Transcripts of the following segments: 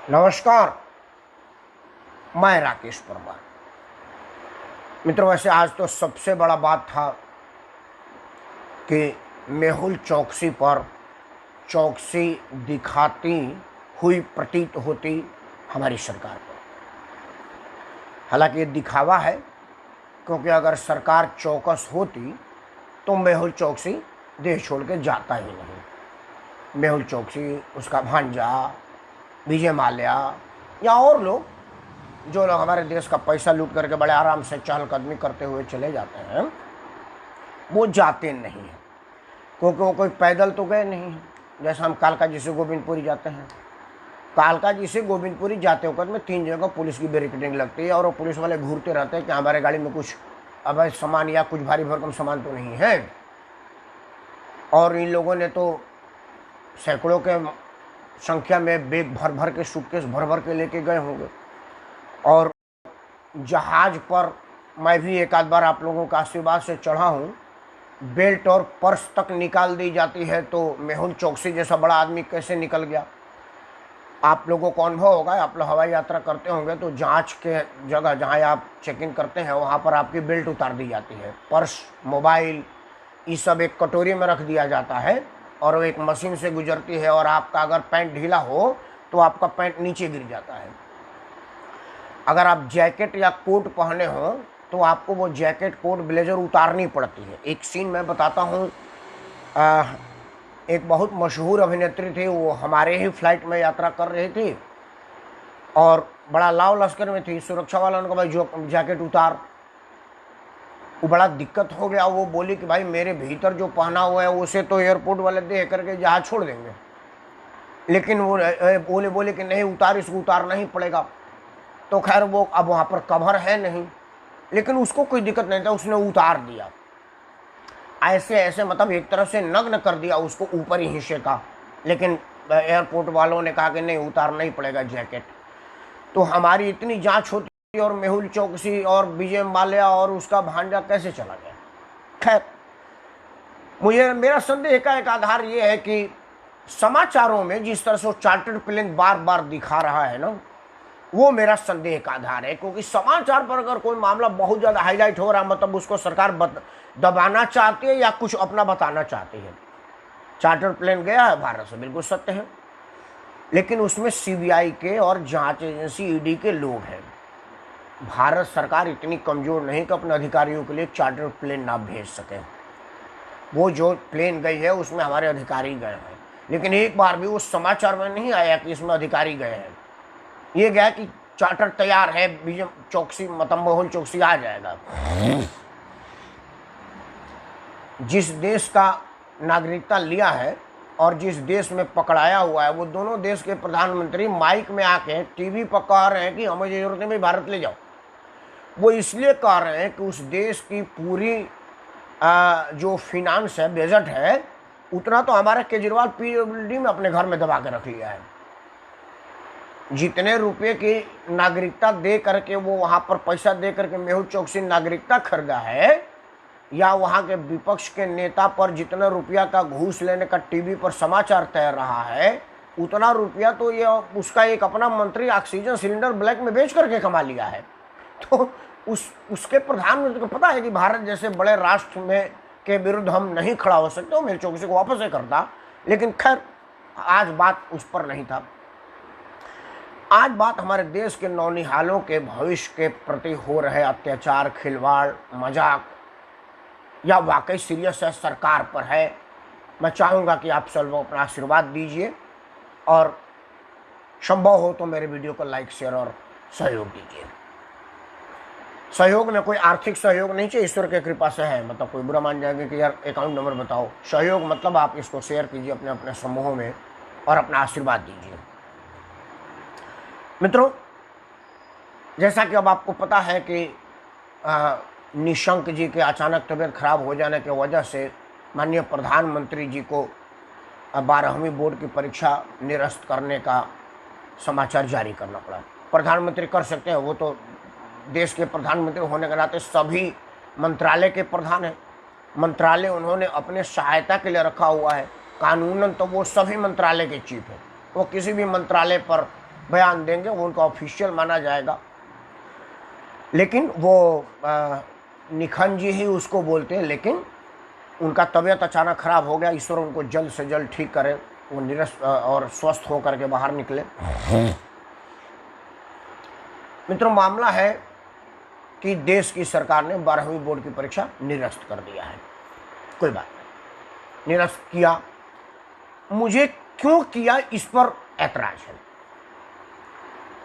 नमस्कार, मैं राकेश परमार। मित्रों, वैसे आज तो सबसे बड़ा बात था कि मेहुल चौकसी पर चौकसी दिखाती हुई प्रतीत होती हमारी सरकार पर। हालांकि ये दिखावा है, क्योंकि अगर सरकार चौकस होती तो मेहुल चौकसी देश छोड़ के जाता ही नहीं। मेहुल चौकसी, उसका भांजा विजय माल्या या और लोग, जो लोग हमारे देश का पैसा लूट करके बड़े आराम से चहलकदमी करते हुए चले जाते हैं, वो जाते नहीं हैं, क्योंकि वो कोई पैदल तो गए नहीं हैं। जैसे हम कालका जी से गोविंदपुरी जाते हैं, कालका जी से गोविंदपुरी जाते वक्त में 3 जगह पुलिस की बैरिकेडिंग लगती है और वो पुलिस वाले घूरते रहते हैं कि हमारे गाड़ी में कुछ अवैध सामान या कुछ भारी भरकम सामान तो नहीं है। और इन लोगों ने तो सैकड़ों के संख्या में बैग भर भर के, सूटकेस भर भर के लेके गए होंगे। और जहाज पर मैं भी एक आध बार आप लोगों का आशीर्वाद से चढ़ा हूँ, बेल्ट और पर्स तक निकाल दी जाती है, तो मेहुल चौकसी जैसा बड़ा आदमी कैसे निकल गया? आप लोगों को अनुभव होगा, आप लोग हवाई यात्रा करते होंगे तो जांच के जगह जहाँ आप चेक इन करते हैं वहाँ पर आपकी बेल्ट उतार दी जाती है, पर्स, मोबाइल, ये सब एक कटोरी में रख दिया जाता है और वो एक मशीन से गुजरती है। और आपका अगर पैंट ढीला हो तो आपका पैंट नीचे गिर जाता है। अगर आप जैकेट या कोट पहने हो तो आपको वो जैकेट, कोट, ब्लेजर उतारनी पड़ती है। एक सीन मैं बताता हूँ। एक बहुत मशहूर अभिनेत्री थी, वो हमारे ही फ्लाइट में यात्रा कर रही थी और बड़ा लाव लश्कर में थी। सुरक्षा वाला उनको, भाई जो जैकेट उतार। वो बड़ा दिक्कत हो गया। वो बोली कि भाई मेरे भीतर जो पहना हुआ है उसे तो एयरपोर्ट वाले देख करके जहाज छोड़ देंगे, लेकिन वो बोले कि नहीं उतार, इसको उतारना ही पड़ेगा। तो खैर वो अब वहाँ पर कवर है नहीं, लेकिन उसको कोई दिक्कत नहीं था, उसने उतार दिया। ऐसे ऐसे मतलब एक तरह से नग्न कर दिया उसको ऊपरी हिस्से का। लेकिन एयरपोर्ट वालों ने कहा कि नहीं उतारना ही पड़ेगा जैकेट। तो हमारी इतनी जांच होती और मेहुल चौकसी और विजय माल्या और उसका भांजा कैसे चला गया? खैर, मेरा संदेह का एक आधार ये है कि समाचारों में जिस तरह से वो चार्टर्ड प्लेन बार बार दिखा रहा है ना, वो मेरा संदेह का आधार है। क्योंकि समाचार पर अगर कोई मामला बहुत ज़्यादा हाईलाइट हो रहा है, मतलब उसको सरकार दबाना चाहती है या कुछ अपना बताना चाहती है। चार्टर्ड प्लेन गया है भारत से, बिल्कुल सत्य है, लेकिन उसमें सीबीआई के और जांच एजेंसी ईडी के लोग हैं। भारत सरकार इतनी कमज़ोर नहीं कि अपने अधिकारियों के लिए चार्टर्ड प्लेन ना भेज सके। वो जो प्लेन गई है उसमें हमारे अधिकारी गए हैं, लेकिन एक बार भी उस समाचार में नहीं आया कि इसमें अधिकारी गए हैं। ये गया कि चार्टर तैयार है, विजय चौकसी मतलब मेहुल चौकसी आ जाएगा। जिस देश का नागरिकता लिया है और जिस देश में पकड़ाया हुआ है, वो दोनों देश के प्रधानमंत्री माइक में आके टीवी पर कह रहे हैं कि हमें जरूरत नहीं, भारत ले जाओ। वो इसलिए कह रहे हैं कि उस देश की पूरी जो फिनांस है, बजट है, उतना तो हमारा केजरीवाल पीडब्ल्यूडी में अपने घर में दबा के रख लिया है। जितने रुपए की नागरिकता दे करके वो वहाँ पर पैसा दे करके मेहुल चौकसी नागरिकता खरीदा है, या वहाँ के विपक्ष के नेता पर जितना रुपया का घूस लेने का टीवी पर समाचार तैर रहा है, उतना रुपया तो ये उसका एक अपना मंत्री ऑक्सीजन सिलेंडर ब्लैक में बेच करके कमा लिया है। तो उसके प्रधानमंत्री को पता है कि भारत जैसे बड़े राष्ट्र में के विरुद्ध हम नहीं खड़ा हो सकते, वो मेहुल चौकसी को वापस से करता। लेकिन खैर, आज बात उस पर नहीं था। आज बात हमारे देश के नौनिहालों के भविष्य के प्रति हो रहे अत्याचार, खिलवाड़, मजाक या वाकई सीरियस है सरकार पर है। मैं चाहूँगा कि आप सब लोग अपना आशीर्वाद दीजिए और संभव हो तो मेरे वीडियो को लाइक, शेयर और सहयोग दीजिए। सहयोग में कोई आर्थिक सहयोग नहीं चाहिए, ईश्वर की कृपा से है। मतलब कोई बुरा मान जाएंगे कि यार अकाउंट नंबर बताओ। सहयोग मतलब आप इसको शेयर कीजिए अपने अपने समूहों में और अपना आशीर्वाद दीजिए। मित्रों, जैसा कि अब आपको पता है कि निशंक जी के अचानक तबीयत खराब हो जाने की वजह से माननीय प्रधानमंत्री जी को 12वीं बोर्ड की परीक्षा निरस्त करने का समाचार जारी करना पड़ा। प्रधानमंत्री कर सकते हैं, वो तो देश के प्रधानमंत्री होने के नाते सभी मंत्रालय के प्रधान हैं। मंत्रालय उन्होंने अपने सहायता के लिए रखा हुआ है। कानूनन तो वो सभी मंत्रालय के चीफ हैं। वो किसी भी मंत्रालय पर बयान देंगे, वो उनका ऑफिशियल माना जाएगा। लेकिन वो निखन जी ही उसको बोलते हैं, लेकिन उनका तबीयत अचानक खराब हो गया। ईश्वर उनको जल्द से जल्द ठीक करे, वो निरस्त और स्वस्थ होकर के बाहर निकले। मित्रों, मामला है कि देश की सरकार ने 12वीं बोर्ड की परीक्षा निरस्त कर दिया है। कोई बात नहीं, निरस्त किया। मुझे क्यों किया, इस पर ऐतराज है।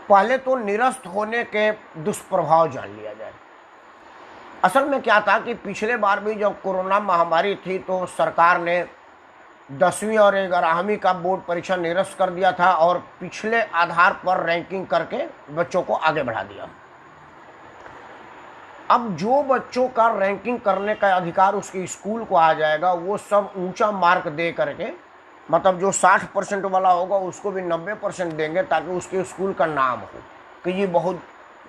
पहले तो निरस्त होने के दुष्प्रभाव जान लिया जाए। असल में क्या था कि पिछले बार भी जब कोरोना महामारी थी तो सरकार ने 10वीं और 11वीं का बोर्ड परीक्षा निरस्त कर दिया था और पिछले आधार पर रैंकिंग करके बच्चों को आगे बढ़ा दिया। अब जो बच्चों का रैंकिंग करने का अधिकार उसके स्कूल को आ जाएगा, वो सब ऊंचा मार्क दे करके, मतलब जो 60% वाला होगा उसको भी 90% देंगे, ताकि उसके स्कूल का नाम हो कि ये बहुत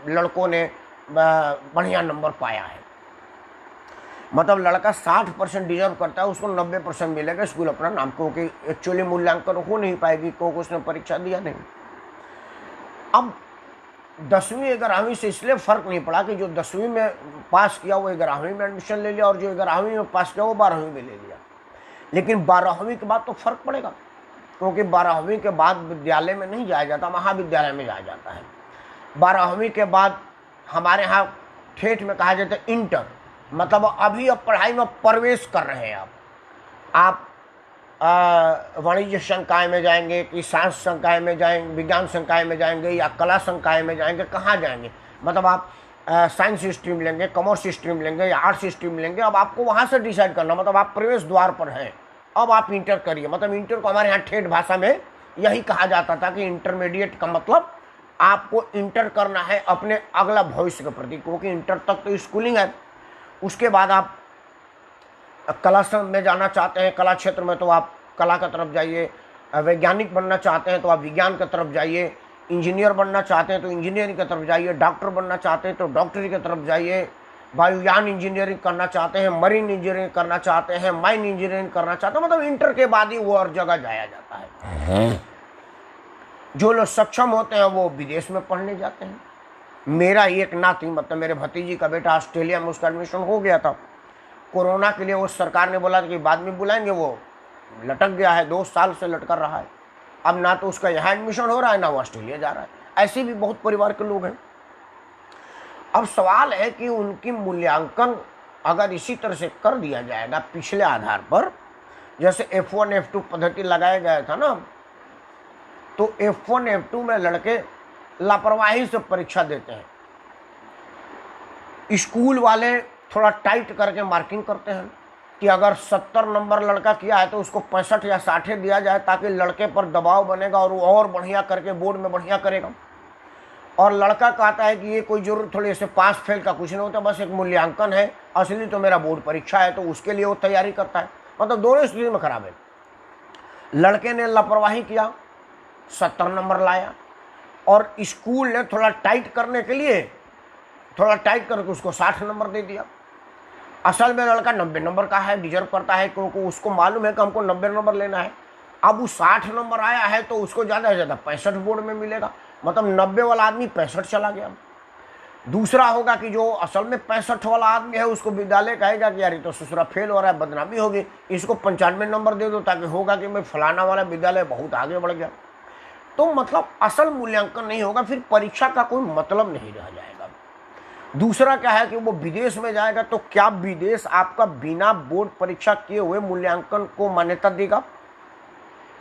लड़कों ने बढ़िया नंबर पाया है। मतलब लड़का 60% डिजर्व करता है, उसको 90% मिलेगा स्कूल अपना नाम, क्योंकि एक्चुअली मूल्यांकन हो नहीं पाएगी क्योंकि उसने परीक्षा दिया नहीं। अब 10वीं 11वीं से इसलिए फर्क नहीं पड़ा कि जो 10वीं में पास किया वो 11वीं में एडमिशन ले लिया और जो 11वीं में पास किया वो 12वीं में ले लिया। लेकिन 12वीं के बाद तो फर्क पड़ेगा, क्योंकि 12वीं के बाद विद्यालय में नहीं जाया जाता, महाविद्यालय में जाया जाता है। 12वीं के बाद हमारे यहाँ ठेठ में कहा जाता है इंटर, मतलब अभी अब पढ़ाई में प्रवेश कर रहे हैं आप वाणिज्य संकाय में जाएंगे कि साइंस संकाय में जाएंगे, विज्ञान संकाय में जाएंगे या कला संकाय में जाएंगे, कहाँ जाएंगे। मतलब आप साइंस स्ट्रीम लेंगे, कॉमर्स स्ट्रीम लेंगे या आर्ट्स स्ट्रीम लेंगे, अब आपको वहाँ से डिसाइड करना। मतलब आप प्रवेश द्वार पर हैं, अब आप इंटर करिए। मतलब इंटर को हमारे यहाँ ठेठ भाषा में यही कहा जाता था कि इंटरमीडिएट का मतलब आपको इंटर करना है अपने अगला भविष्य के प्रति, क्योंकि इंटर तक तो स्कूलिंग है। उसके बाद आप कला में जाना चाहते हैं, कला क्षेत्र में, तो आप कला की तरफ जाइए। वैज्ञानिक बनना चाहते हैं तो आप विज्ञान की तरफ जाइए। इंजीनियर बनना चाहते हैं तो इंजीनियरिंग की तरफ जाइए। डॉक्टर बनना चाहते हैं तो डॉक्टरी की तरफ जाइए। वायुयान इंजीनियरिंग करना चाहते हैं, मरीन इंजीनियरिंग करना चाहते हैं, माइन इंजीनियरिंग करना चाहते हैं, मतलब इंटर के बाद ही वो हर जगह जाया जाता है। जो लोग सक्षम होते हैं वो विदेश में पढ़ने जाते हैं। मेरा एक नाती, मतलब मेरे भतीजी का बेटा ऑस्ट्रेलिया में, उसका एडमिशन हो गया था। कोरोना के लिए वो सरकार ने बोला था कि बाद में बुलाएंगे, वो लटक गया है, 2 साल से लटकर रहा है। अब ना तो उसका यहाँ एडमिशन हो रहा है, ना वो ऑस्ट्रेलिया जा रहा है। ऐसे भी बहुत परिवार के लोग हैं। अब सवाल है कि उनकी मूल्यांकन अगर इसी तरह से कर दिया जाएगा पिछले आधार पर, जैसे F1 F2 पद्धति लगाया गया था ना, तो F1 F2 में लड़के लापरवाही से परीक्षा देते हैं। स्कूल वाले थोड़ा टाइट करके मार्किंग करते हैं कि अगर 70 नंबर लड़का किया है तो उसको 65 या 60 दिया जाए, ताकि लड़के पर दबाव बनेगा और वो और बढ़िया करके बोर्ड में बढ़िया करेगा। और लड़का कहता है कि ये कोई जरूर थोड़ी ऐसे पास फेल का कुछ नहीं होता, बस एक मूल्यांकन है, असली तो मेरा बोर्ड परीक्षा है, तो उसके लिए वो तैयारी करता है। मतलब दोनों स्थिति में खराब है। लड़के ने लापरवाही किया, 70 नंबर लाया, और स्कूल ने थोड़ा टाइट करने के लिए थोड़ा टाइट करके उसको 60 नंबर दे दिया। असल में लड़का 90 नंबर का है, डिजर्व करता है, क्योंकि उसको मालूम है कि हमको 90 नंबर लेना है। अब वो 60 नंबर आया है तो उसको ज़्यादा से ज़्यादा 65 बोर्ड में मिलेगा, मतलब 90 वाला आदमी 65 चला गया। दूसरा होगा कि जो असल में 65 वाला आदमी है उसको विद्यालय कहेगा कि यार ये तो ससुरा फेल हो रहा है, बदनामी होगी, इसको 95 नंबर दे दो, ताकि होगा कि मैं फलाना वाला विद्यालय बहुत आगे बढ़ गया। तो मतलब असल मूल्यांकन नहीं होगा, फिर परीक्षा का कोई मतलब नहीं रह जाएगा। दूसरा क्या है कि वो विदेश में जाएगा, तो क्या विदेश आपका बिना बोर्ड परीक्षा किए हुए मूल्यांकन को मान्यता देगा?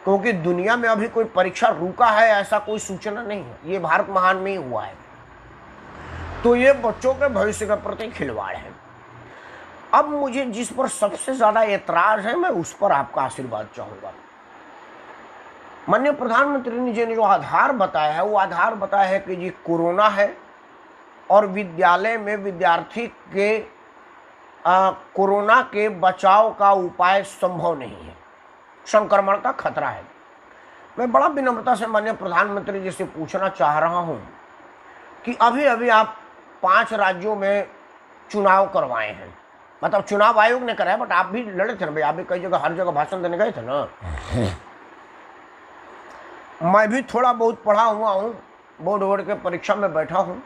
क्योंकि दुनिया में अभी कोई परीक्षा रुका है ऐसा कोई सूचना नहीं है, ये भारत महान में ही हुआ है। तो ये बच्चों के भविष्य के प्रति खिलवाड़ है। अब मुझे जिस पर सबसे ज्यादा एतराज है, मैं उस पर आपका आशीर्वाद चाहूंगा। माननीय प्रधानमंत्री जी ने जो आधार बताया है, वो आधार बताया है कि जी कोरोना है और विद्यालय में विद्यार्थी के कोरोना के बचाव का उपाय संभव नहीं है, संक्रमण का खतरा है। मैं बड़ा विनम्रता से माननीय प्रधानमंत्री जी से पूछना चाह रहा हूं कि अभी अभी आप 5 राज्यों में चुनाव करवाए हैं, मतलब चुनाव आयोग ने कराया, बट आप भी लड़े थे ना भाई, आप भी कई जगह हर जगह भाषण देने गए थे ना। मैं भी थोड़ा बहुत पढ़ा हुआ हूँ, बोर्ड वोर्ड के परीक्षा में बैठा हूँ।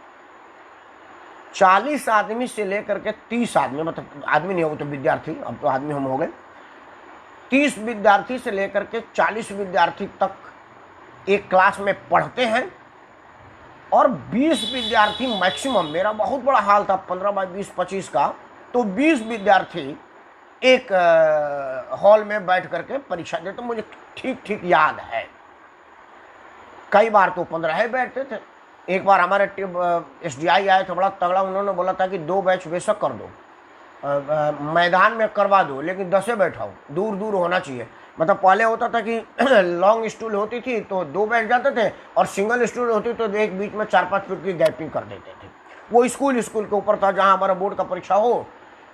40 आदमी से लेकर के 30 आदमी, मतलब आदमी नहीं हो तो विद्यार्थी, अब तो आदमी हम हो गए, 30 विद्यार्थी से लेकर के 40 विद्यार्थी तक एक क्लास में पढ़ते हैं, और 20 विद्यार्थी मैक्सिमम, मेरा बहुत बड़ा हाल था 15 बाई 20 25 का, तो 20 विद्यार्थी एक हॉल में बैठ करके परीक्षा देते। तो मुझे ठीक ठीक याद है, कई बार तो 15 ही बैठते थे। एक बार हमारे SDI आए थे बड़ा तगड़ा, उन्होंने बोला था कि 2 बैच बेशक कर दो, मैदान में करवा दो, लेकिन 10 बैठाओ, दूर दूर होना चाहिए। मतलब पहले होता था कि लॉन्ग स्टूल होती थी तो 2 बैठ जाते थे, और सिंगल स्टूल होती तो एक बीच में 4-5 फीट की गैपिंग कर देते थे। वो स्कूल के ऊपर था, जहाँ हमारा बोर्ड का परीक्षा हो।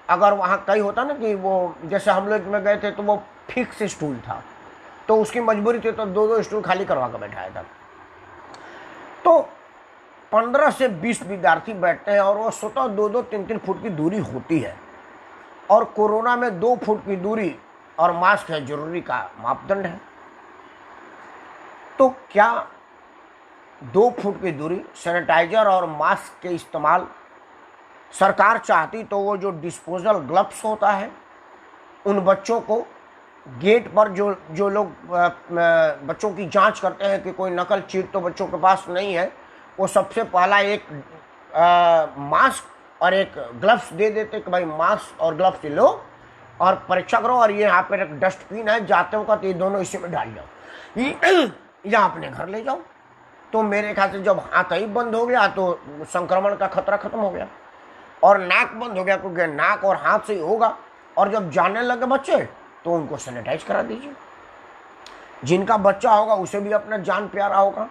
अगर वहाँ कई होता ना कि वो, जैसे हम लोग में गए थे तो वो फिक्स स्टूल था, तो उसकी मजबूरी थी, तो 2-2 स्टूल खाली करवा कर बैठाया था। तो 15 से 20 विद्यार्थी बैठते हैं, और वो स्वतः 2-2 3-3 फुट की दूरी होती है, और कोरोना में 2 फुट की दूरी और मास्क है जरूरी का मापदंड है। तो क्या 2 फुट की दूरी, सैनिटाइजर और मास्क के इस्तेमाल सरकार चाहती तो वो जो डिस्पोजल ग्लव्स होता है, उन बच्चों को गेट पर जो लोग बच्चों की जांच करते हैं कि कोई नकल चीट तो बच्चों के पास नहीं है, वो सबसे पहला एक मास्क और एक ग्लव्स दे देते कि भाई मास्क और ग्लव्स लो और परीक्षा करो, और ये यहाँ पे एक डस्टबिन है, जाते हो का तो ये दोनों इसी में डाल जाओ या अपने घर ले जाओ। तो मेरे ख्याल से जब हाथ ही बंद हो गया तो संक्रमण का खतरा खत्म हो गया, और नाक बंद हो गया, क्योंकि नाक और हाथ से ही होगा। और जब जाने लगे बच्चे तो उनको सैनिटाइज करा दीजिए। जिनका बच्चा होगा उसे भी अपना जान प्यारा होगा।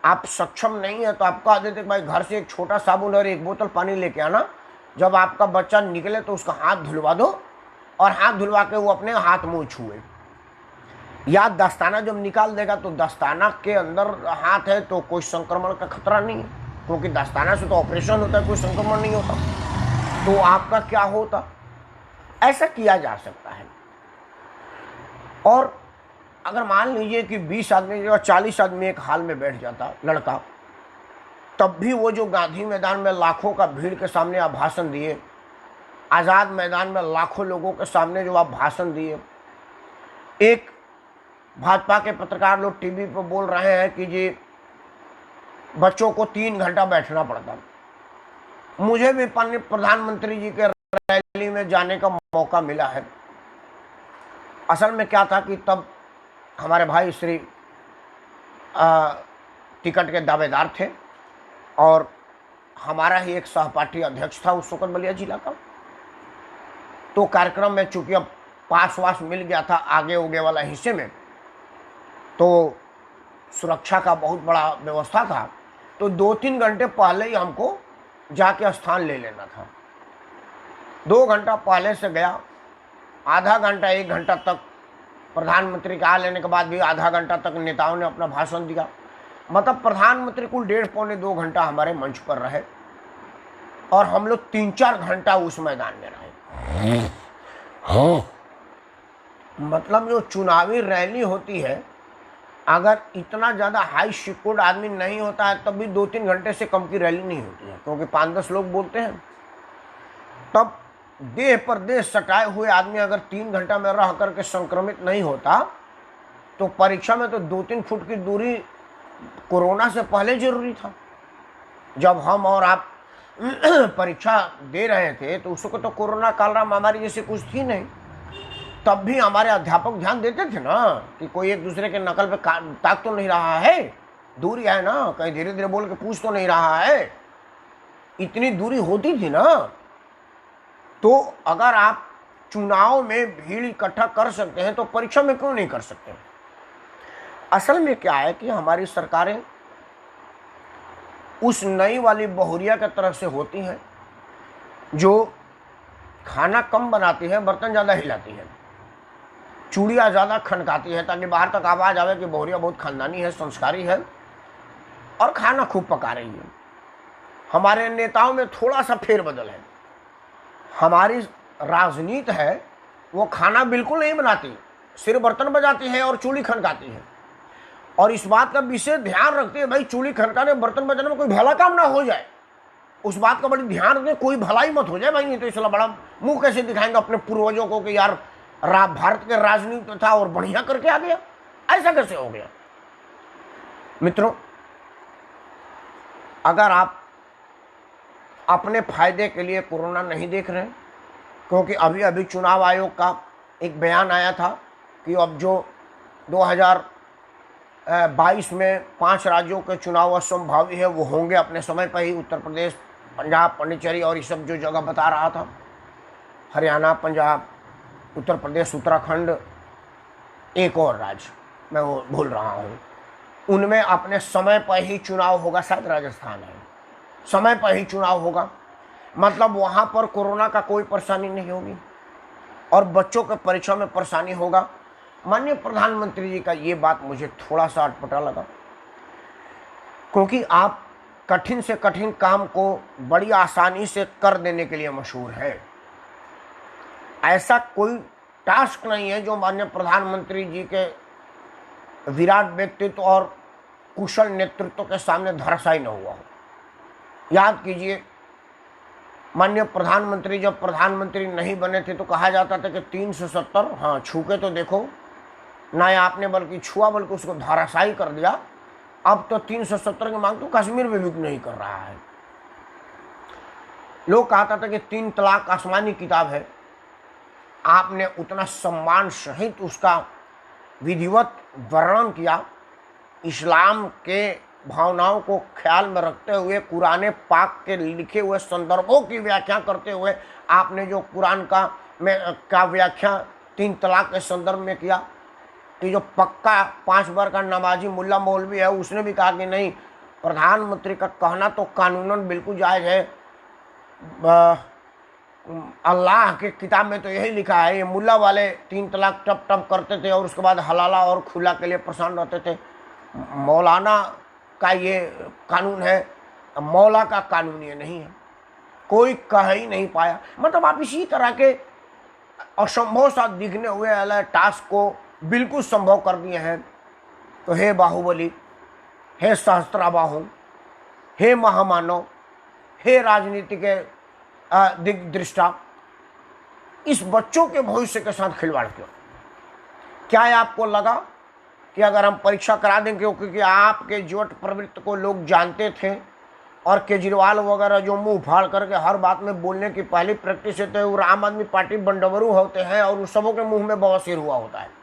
आप सक्षम नहीं है तो आप कह देते भाई घर से एक छोटा साबुन और एक बोतल पानी लेके आना, जब आपका बच्चा निकले तो उसका हाथ धुलवा दो, और हाथ धुलवा के वो अपने हाथ मुंह छुए। या दस्ताना जब निकाल देगा तो दस्ताना के अंदर हाथ है तो कोई संक्रमण का खतरा नहीं है, क्योंकि दस्ताना से तो ऑपरेशन होता है, कोई संक्रमण नहीं होता। तो आपका क्या होता, ऐसा किया जा सकता है। और अगर मान लीजिए कि 20 आदमी या 40 आदमी एक हाल में बैठ जाता लड़का, तब भी वो जो गांधी मैदान में लाखों का भीड़ के सामने आप भाषण दिए, आज़ाद मैदान में लाखों लोगों के सामने जो आप भाषण दिए, एक भाजपा के पत्रकार लोग टीवी पर बोल रहे हैं कि जी बच्चों को 3 घंटा बैठना पड़ता। मुझे भी प्रधानमंत्री जी के रैली में जाने का मौका मिला है। असल में क्या था कि तब हमारे भाई श्री टिकट के दावेदार थे, और हमारा ही एक सहपाठी अध्यक्ष था उस वक्त बलिया जिला का। तो कार्यक्रम में चूंकि अब पास वास मिल गया था आगे उगे वाला हिस्से में, तो सुरक्षा का बहुत बड़ा व्यवस्था था, तो 2-3 घंटे पहले ही हमको जाके स्थान ले लेना था। 2 घंटा पहले से गया, आधा घंटा 1 घंटा तक प्रधानमंत्री का आ लेने के बाद भी आधा घंटा तक नेताओं ने अपना भाषण दिया। मतलब प्रधानमंत्री कुल 1.5-2 घंटा हमारे मंच पर रहे, और हम लोग 3-4 घंटा उस मैदान में रहे। मतलब जो चुनावी रैली होती है, अगर इतना ज़्यादा हाई सिक्योर्ड आदमी नहीं होता है तब भी 2-3 घंटे से कम की रैली नहीं होती है, क्योंकि 5-10 लोग बोलते हैं। तब देह पर देह सटाए हुए आदमी अगर 3 घंटा में रह करके संक्रमित नहीं होता, तो परीक्षा में तो 2-3 फुट की दूरी कोरोना से पहले जरूरी था। जब हम और आप परीक्षा दे रहे थे तो उसको तो कोरोना काल महामारी जैसी कुछ थी नहीं, तब भी हमारे अध्यापक ध्यान देते थे ना कि कोई एक दूसरे के नकल पे ताक तो नहीं रहा है, दूरी है ना, कहीं धीरे धीरे बोल के पूछ तो नहीं रहा है, इतनी दूरी होती थी ना। तो अगर आप चुनाव में भीड़ इकट्ठा कर सकते हैं तो परीक्षा में क्यों नहीं कर सकते। असल में क्या है कि हमारी सरकारें उस नई वाली बहुरिया की तरफ से होती हैं जो खाना कम बनाती है, बर्तन ज़्यादा हिलाती है, चूड़ियाँ ज़्यादा खनकाती है, ताकि बाहर तक आवाज़ आवे कि बहुरिया बहुत खानदानी है, संस्कारी है और खाना खूब पका रही है। हमारे नेताओं में थोड़ा सा फेरबदल है। हमारी राजनीति है वो खाना बिल्कुल नहीं बनाती, सिर्फ बर्तन बजाती है और चूड़ी खनकाती है। और इस बात का विशेष ध्यान रखते हैं भाई चूल्ही खनकाने बर्तन बजाने में कोई भला काम ना हो जाए, उस बात का बड़ी ध्यान रखें, कोई भलाई मत हो जाए भाई, नहीं तो इसलिए बड़ा मुंह कैसे दिखाएंगे अपने पूर्वजों को कि यार भारत के राजनीति था और बढ़िया करके आ गया, ऐसा कैसे हो गया। मित्रों, अगर आप अपने फायदे के लिए कोरोना नहीं देख रहे, क्योंकि अभी अभी चुनाव आयोग का एक बयान आया था कि अब जो 2022 में 5 राज्यों के चुनाव असंभावी है वो होंगे अपने समय पर ही, उत्तर प्रदेश, पंजाब, पांडिचेरी और ये सब जो जगह बता रहा था, हरियाणा, पंजाब, उत्तर प्रदेश, उत्तराखंड, एक और राज्य मैं वो भूल रहा हूँ, उनमें अपने समय पर ही चुनाव होगा, शायद राजस्थान है, समय पर ही चुनाव होगा, मतलब वहाँ पर कोरोना का कोई परेशानी नहीं होगी और बच्चों के परीक्षा में परेशानी होगा। माननीय प्रधानमंत्री जी का ये बात मुझे थोड़ा सा अटपटा लगा, क्योंकि आप कठिन से कठिन काम को बड़ी आसानी से कर देने के लिए मशहूर है। ऐसा कोई टास्क नहीं है जो माननीय प्रधानमंत्री जी के विराट व्यक्तित्व और कुशल नेतृत्व के सामने धराशायी न हुआ हो। याद कीजिए, माननीय प्रधानमंत्री जब प्रधानमंत्री नहीं बने थे तो कहा जाता था कि 370, हाँ छू के तो देखो, ना आपने बल्कि छुआ बल्कि उसको धराशायी कर दिया। अब तो 370 की मांग तो कश्मीर में भी नहीं कर रहा है। लोग कहता था कि 3 तलाक आसमानी किताब है, आपने उतना सम्मान सहित उसका विधिवत वर्णन किया, इस्लाम के भावनाओं को ख्याल में रखते हुए कुरान पाक के लिखे हुए संदर्भों की व्याख्या करते हुए आपने जो कुरान का व्याख्या 3 तलाक के संदर्भ में किया, कि जो पक्का 5 बार का नमाजी मुल्ला मौलवी है उसने भी कहा कि नहीं, प्रधानमंत्री का कहना तो कानूनन बिल्कुल जायज़ है, अल्लाह के किताब में तो यही लिखा है। ये मुल्ला वाले 3 तलाक टप टप करते थे और उसके बाद हलाला और खुला के लिए परेशान रहते थे, मौलाना का ये कानून है, मौला का कानून ये नहीं है, कोई कह ही नहीं पाया। मतलब आप इसी तरह के असंभव सा दिखने हुए वाले टास्क को बिल्कुल संभव कर दिए हैं। तो हे बाहुबली, हे सहस्त्राबाहु, हे महामानव, हे राजनीति के दिग्दृष्टा, इस बच्चों के भविष्य के साथ खिलवाड़ क्यों? क्या आपको लगा कि अगर हम परीक्षा करा देंगे, क्योंकि आपके जोट प्रवृत्ति को लोग जानते थे और केजरीवाल वगैरह जो मुंह फाड़ करके हर बात में बोलने की पहली प्रैक्टिस होते हैं, वो आम आदमी पार्टी बंडबरू होते हैं और उन सबों के मुंह में बवासीर हुआ होता है,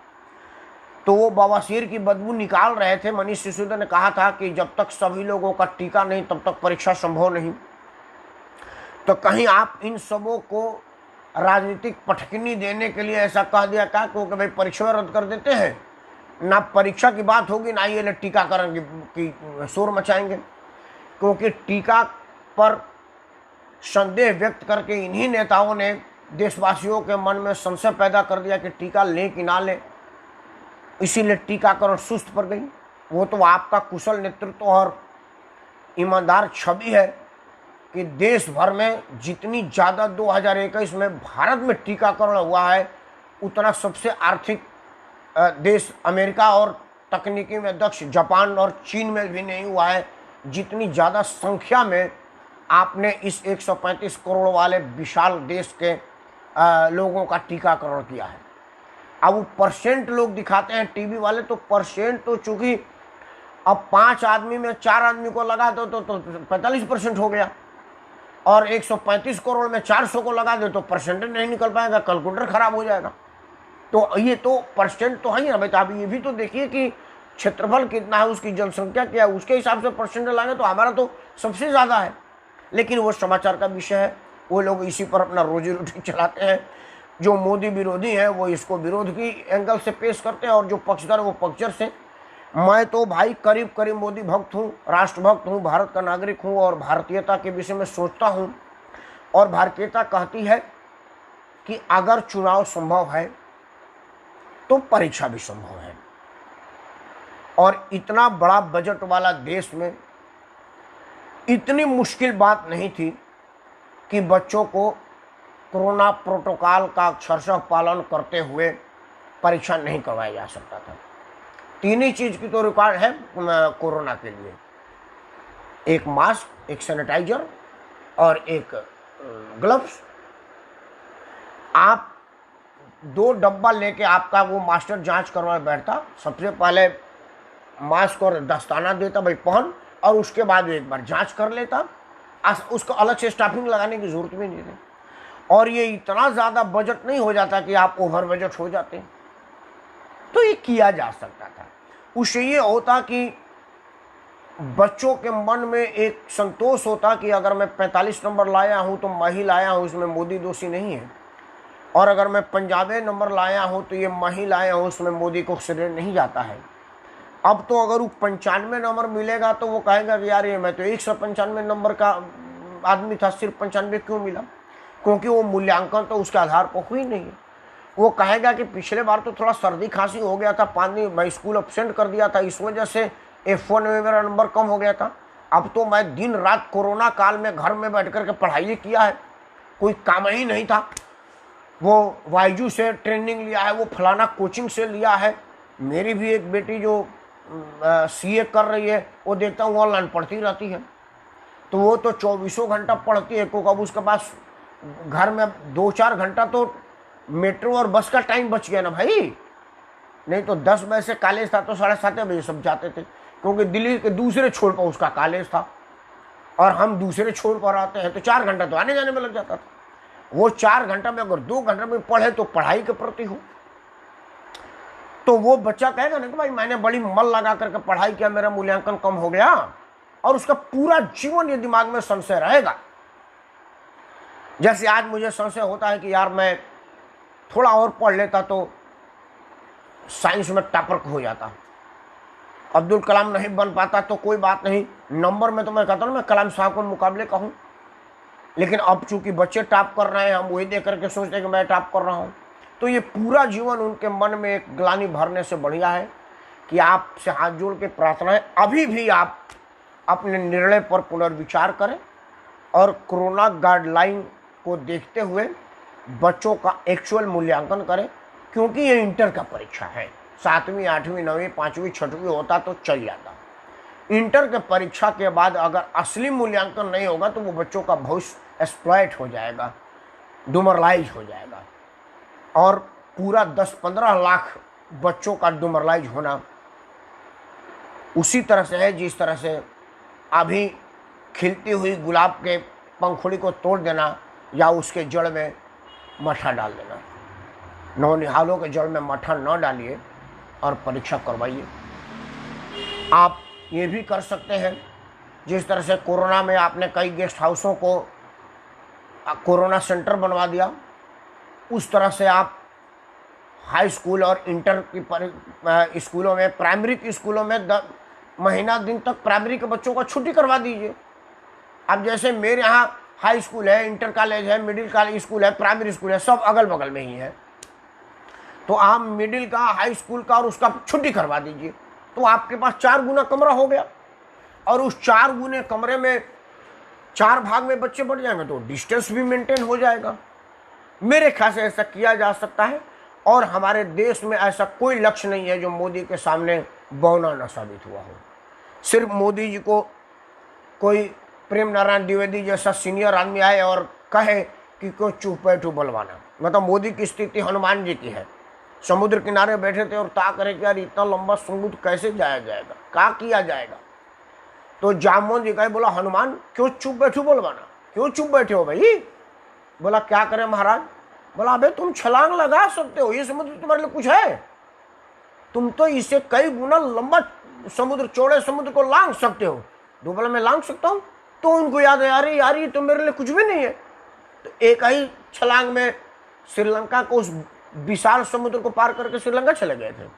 तो वो बवासीर की बदबू निकाल रहे थे। मनीष सिसोदिया ने कहा था कि जब तक सभी लोगों का टीका नहीं तब तक परीक्षा संभव नहीं। तो कहीं आप इन सबों को राजनीतिक पटकनी देने के लिए ऐसा कह दिया क्या, क्योंकि भाई परीक्षा रद्द कर देते हैं, ना परीक्षा की बात होगी ना ये टीकाकरण की शोर मचाएंगे, क्योंकि टीका पर संदेह व्यक्त करके इन्हीं नेताओं ने देशवासियों के मन में संशय पैदा कर दिया कि टीका लें कि ना लें, इसीलिए टीकाकरण सुस्त पड़ गई। वो तो आपका कुशल नेतृत्व और ईमानदार छवि है कि देश भर में जितनी ज़्यादा 2021 में भारत में टीकाकरण हुआ है, उतना सबसे आर्थिक देश अमेरिका और तकनीकी में दक्ष जापान और चीन में भी नहीं हुआ है, जितनी ज़्यादा संख्या में आपने इस 135 करोड़ वाले विशाल देश के लोगों का टीकाकरण किया है। अब वो परसेंट लोग दिखाते हैं टीवी वाले, तो परसेंट तो चूंकि अब 5 आदमी में 4 आदमी को लगा दो तो 45% हो गया, और 135 करोड़ में 400 को लगा दे तो परसेंट नहीं निकल पाएगा, कैलकुलेटर खराब हो जाएगा। तो ये तो परसेंट तो है ही ना भाई। तो आप ये भी तो देखिए कि क्षेत्रफल कितना है, उसकी जनसंख्या क्या है, उसके हिसाब से परसेंट लाएंगे तो हमारा तो सबसे ज़्यादा है। लेकिन वो समाचार का विषय है, वो लोग इसी पर अपना रोजी रोटी चलाते हैं। जो मोदी विरोधी हैं वो इसको विरोध की एंगल से पेश करते हैं और जो पक्षधर वो पक्षधर से। मैं तो भाई करीब करीब मोदी भक्त हूँ, राष्ट्रभक्त हूँ, भारत का नागरिक हूँ और भारतीयता के विषय में सोचता हूँ। और भारतीयता कहती है कि अगर चुनाव संभव है तो परीक्षा भी संभव है। और इतना बड़ा बजट वाला देश में इतनी मुश्किल बात नहीं थी कि बच्चों को कोरोना प्रोटोकॉल का अक्षरशः पालन करते हुए परीक्षा नहीं करवाया जा सकता था। तीन ही चीज की तो रिक्वायर्ड है कोरोना के लिए, एक मास्क, एक सैनिटाइजर और एक ग्लव्स। आप 2 डब्बा लेके आपका वो मास्टर जांच करवा बैठता, सबसे पहले मास्क और दस्ताना देता, भाई पहन, और उसके बाद एक बार जांच कर लेता। उसको अलग से स्टाफिंग लगाने की जरूरत भी नहीं थी, और ये इतना ज़्यादा बजट नहीं हो जाता कि आप ओवर बजट हो जाते। तो ये किया जा सकता था। उससे ये होता कि बच्चों के मन में एक संतोष होता कि अगर मैं 45 नंबर लाया हूँ तो मैं ही लाया हूँ, इसमें मोदी दोषी नहीं है, और अगर मैं 95 नंबर लाया हूँ तो ये मैं ही लाया हूँ, उसमें मोदी को श्रेय नहीं जाता है। अब तो अगर वो 95 नंबर मिलेगा तो वो कहेगा कि यार ये मैं तो 195 नंबर का आदमी था, सिर्फ 95 क्यों मिला? क्योंकि वो मूल्यांकन तो उसके आधार पर हुई नहीं है। वो कहेगा कि पिछले बार तो थोड़ा सर्दी खांसी हो गया था, 5 दिन मैं स्कूल अब्सेंट कर दिया था, इस वजह से F1 में मेरा नंबर कम हो गया था। अब तो मैं दिन रात कोरोना काल में घर में बैठ करके पढ़ाई किया है, कोई काम ही नहीं था। वो वाईजू से ट्रेनिंग लिया है, वो फलाना कोचिंग से लिया है। मेरी भी एक बेटी जो CA कर रही है, वो देखता हूँ ऑनलाइन पढ़ती रहती है, तो वो तो 24 घंटा पढ़ती है, क्योंकि अब उसके पास घर में 2-4 घंटा तो मेट्रो और बस का टाइम बच गया ना भाई। नहीं तो 10 बजे से कॉलेज था तो 7:30 बजे सब जाते थे, क्योंकि दिल्ली के दूसरे छोर पर उसका कॉलेज था और हम दूसरे छोर पर आते हैं, तो 4 घंटा तो आने जाने में लग जाता था। वो 4 घंटा में अगर 2 घंटे में पढ़े तो पढ़ाई के प्रति हो, तो वो बच्चा कहेगा ना कि भाई मैंने बड़ी मन लगा करके पढ़ाई किया, मेरा मूल्यांकन कम हो गया, और उसका पूरा जीवन ये दिमाग में संशय रहेगा। जैसे आज मुझे संशय होता है कि यार मैं थोड़ा और पढ़ लेता तो साइंस में टॉपर हो जाता, अब्दुल कलाम नहीं बन पाता तो कोई बात नहीं, नंबर में तो मैं कहता हूँ मैं कलाम साहब को मुकाबले का हूँ। लेकिन अब चूंकि बच्चे टॉप कर रहे हैं, हम वही देख करके सोचते हैं कि मैं टॉप कर रहा हूँ, तो ये पूरा जीवन उनके मन में एक ग्लानि भरने से बढ़िया है कि आपसे हाथ जोड़ के प्रार्थना है, अभी भी आप अपने निर्णय पर पुनर्विचार करें और कोरोना गाइडलाइन को देखते हुए बच्चों का एक्चुअल मूल्यांकन करें, क्योंकि ये इंटर का परीक्षा है। 7वीं 8वीं 9वीं 5वीं 6वीं होता तो चल जाता। इंटर के परीक्षा के बाद अगर असली मूल्यांकन नहीं होगा तो वो बच्चों का भविष्य एक्सप्लॉइट हो जाएगा, डिमोरलाइज हो जाएगा, और पूरा 10-15 लाख बच्चों का डिमोरलाइज होना उसी तरह से है जिस तरह से अभी खिलती हुई गुलाब के पंखुड़ी को तोड़ देना या उसके जड़ में मठा डाल देना। नौनिहालों के जड़ में मठा न डालिए और परीक्षा करवाइए। आप ये भी कर सकते हैं, जिस तरह से कोरोना में आपने कई गेस्ट हाउसों को कोरोना सेंटर बनवा दिया, उस तरह से आप हाई स्कूल और इंटर की स्कूलों में, प्राइमरी के स्कूलों में महीना दिन तक प्राइमरी के बच्चों को छुट्टी करवा दीजिए। अब जैसे मेरे यहाँ हाई स्कूल है, इंटर कॉलेज है, मिडिल कॉलेज स्कूल है, प्राइमरी स्कूल है, सब अगल बगल में ही है, तो आप मिडिल का, हाई स्कूल का और उसका छुट्टी करवा दीजिए, तो आपके पास 4 गुना कमरा हो गया, और उस 4 गुने कमरे में 4 भाग में बच्चे बढ़ जाएंगे तो डिस्टेंस भी मेंटेन हो जाएगा। मेरे ख्याल से ऐसा किया जा सकता है, और हमारे देश में ऐसा कोई लक्ष्य नहीं है जो मोदी के सामने बौना न साबित हुआ हो। सिर्फ मोदी जी को कोई प्रेम नारायण द्विवेदी जैसा सीनियर आदमी आए और कहे कि कोई चुप बैठो बलवाना, मतलब मोदी की स्थिति हनुमान जी की है, समुद्र किनारे बैठे थे और ताक रहे कि यार इतना लंबा समुद्र कैसे जाया जाएगा, क्या किया जाएगा। तो जामोहन जी कहे, बोला हनुमान क्यों चुप बैठो बलवाना, क्यों चुप बैठे हो भाई? बोला क्या करें महाराज? बोला अबे तुम छलांग लगा सकते हो, ये समुद्र तुम्हारे लिए कुछ है? तुम तो इससे कई गुना लंबा समुद्र, चौड़े समुद्र को लांग सकते हो। दो बोला मैं लांग सकता हूँ? तो उनको याद है यार ये तो मेरे लिए कुछ भी नहीं है। तो एक ही छलांग में श्रीलंका को, उस विशाल समुद्र को पार करके श्रीलंका चले गए थे।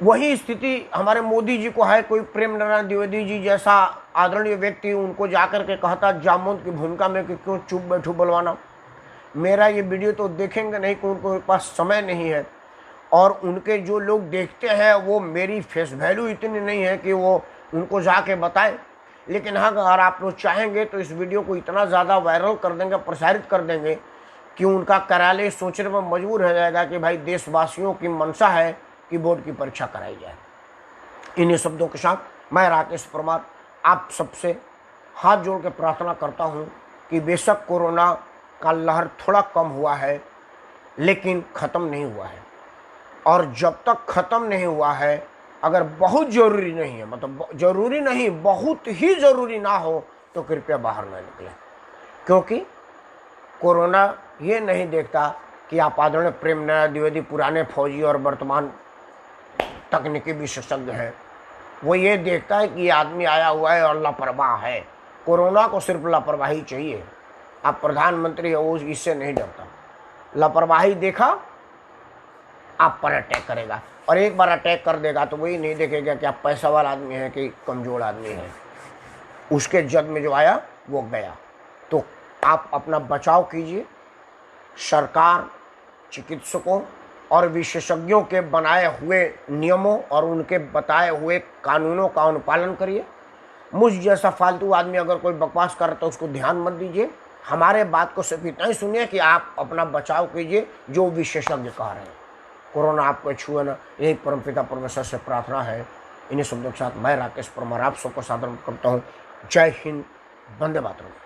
वही स्थिति हमारे मोदी जी को है। कोई प्रेम नारायण द्विवेदी जी जैसा आदरणीय व्यक्ति उनको जाकर के कहता जामोद की भूमिका में कि क्यों चुप बैठो बलवाना। मेरा ये वीडियो तो देखेंगे नहीं, कि उनको पास समय नहीं है, और उनके जो लोग देखते हैं वो मेरी फेस वैल्यू इतनी नहीं है कि वो उनको जाके बताएं। लेकिन हाँ, अगर आप लोग चाहेंगे तो इस वीडियो को इतना ज़्यादा वायरल कर देंगे, प्रसारित कर देंगे कि उनका कार्यालय सोचने पर मजबूर हो जाएगा कि भाई देशवासियों की मंशा है कि बोर्ड की परीक्षा कराई जाए। इन्हीं शब्दों के साथ मैं राकेश परमार आप सबसे हाथ जोड़ के प्रार्थना करता हूँ कि बेशक कोरोना का लहर थोड़ा कम हुआ है, लेकिन ख़त्म नहीं हुआ है। और जब तक ख़त्म नहीं हुआ है, अगर बहुत ज़रूरी नहीं है, मतलब ज़रूरी नहीं, बहुत ही ज़रूरी ना हो, तो कृपया बाहर न निकलें। क्योंकि कोरोना ये नहीं देखता कि आप आदरणीय प्रेमनाथ द्विवेदी पुराने फौजी और वर्तमान तकनीकी विशेषज्ञ हैं। वो ये देखता है कि ये आदमी आया हुआ है और लापरवाह है। कोरोना को सिर्फ लापरवाही चाहिए। आप प्रधानमंत्री है, वो इससे नहीं डरता। लापरवाही देखा, आप पर अटैक करेगा, और एक बार अटैक कर देगा तो वही नहीं देखेगा कि आप पैसा वाला आदमी है कि कमज़ोर आदमी है। उसके जद में जो आया वो गया। तो आप अपना बचाव कीजिए। सरकार, चिकित्सकों और विशेषज्ञों के बनाए हुए नियमों और उनके बताए हुए कानूनों का अनुपालन करिए। मुझ जैसा फालतू आदमी अगर कोई बकवास करे तो उसको ध्यान मत दीजिए। हमारे बात को सिर्फ इतना ही सुनिए कि आप अपना बचाव कीजिए, जो विशेषज्ञ कह रहे हैं। कोरोना आपको छुए ना, यही परमपिता परमेश्वर से प्रार्थना है। इन्हीं शब्दों के साथ मैं राकेश परमार आप सबको सादर करता हूँ। जय हिंद, वंदे मातरम।